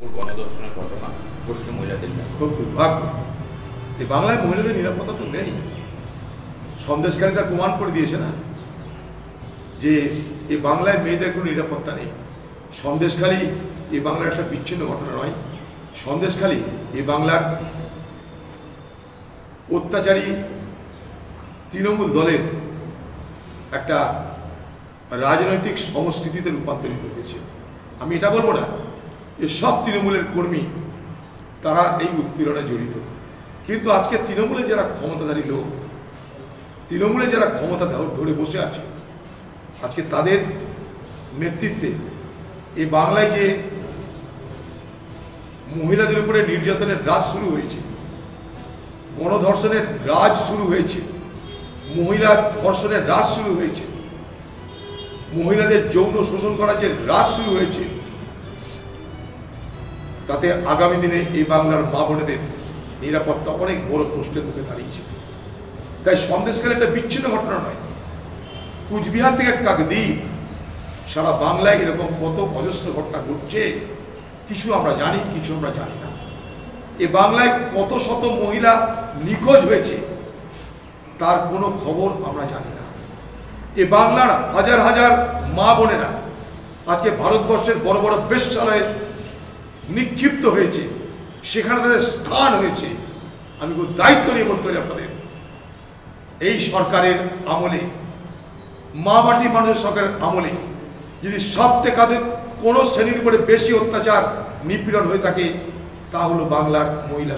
গণধর্ষণের ঘটনা ঘটছে মহিলাদের, খুব দুর্ভাগ্য। এই বাংলায় মহিলাদের নিরাপত্তা তো নেই। সন্দেশকারী তার প্রমাণ করে দিয়েছে না যে এই বাংলায় মেয়েদের কোনো নিরাপত্তা নেই। সন্দেশখালী এই বাংলার একটা বিচ্ছিন্ন ঘটনা নয়। সন্দেশখালী এই বাংলার অত্যাচারী তৃণমূল দলের একটা রাজনৈতিক সংস্কৃতিতে রূপান্তরিত হয়েছে। আমি এটা বলবো না যে সব তৃণমূলের কর্মী তারা এই উৎপীড়নে জড়িত, কিন্তু আজকে তৃণমূলে যারা ক্ষমতাধারী লোক, তৃণমূলে যারা ক্ষমতা ধরে বসে আছে, আজকে তাদের নেতৃত্বে এই বাংলায় যে মহিলাদের উপরে নির্যাতনের রাজ শুরু হয়েছে, গণধর্ষণের রাজ শুরু হয়েছে, মহিলা ধর্ষণের রাজ শুরু হয়েছে, মহিলাদের যৌন শোষণ করার যে রাজ শুরু হয়েছে, তাতে আগামী দিনে এই বাংলার মা বোনেদের নিরাপত্তা অনেক বড় প্রশ্নের মুখে দাঁড়িয়েছে। তাই সন্দেশখালী একটা বিচ্ছিন্ন ঘটনা নয়। কুচবিহার থেকে কাকদ্বীপ, সারা বাংলায় এরকম কত অজস্র ঘটনা ঘটছে, কিছু আমরা জানি, কিছু আমরা জানি না। এ বাংলায় কত শত মহিলা নিখোঁজ হয়েছে, তার কোনো খবর আমরা জানি না। এ বাংলার হাজার হাজার মা বোনেরা আজকে ভারতবর্ষের বড় বড় বেশ্যালয়ে নিক্ষিপ্ত হয়েছে, সেখানে তাদের স্থান হয়েছে। আমি খুব দায়িত্ব নিয়ে বলতে পারি আপনাদের, এই সরকারের আমলে, মা মাটি মানুষের সরকারের আমলে যদি সব থেকে কোনো শ্রেণীর উপরে বেশি অত্যাচার নিপীড়ন হয়ে থাকে, তা হলো বাংলার মহিলা।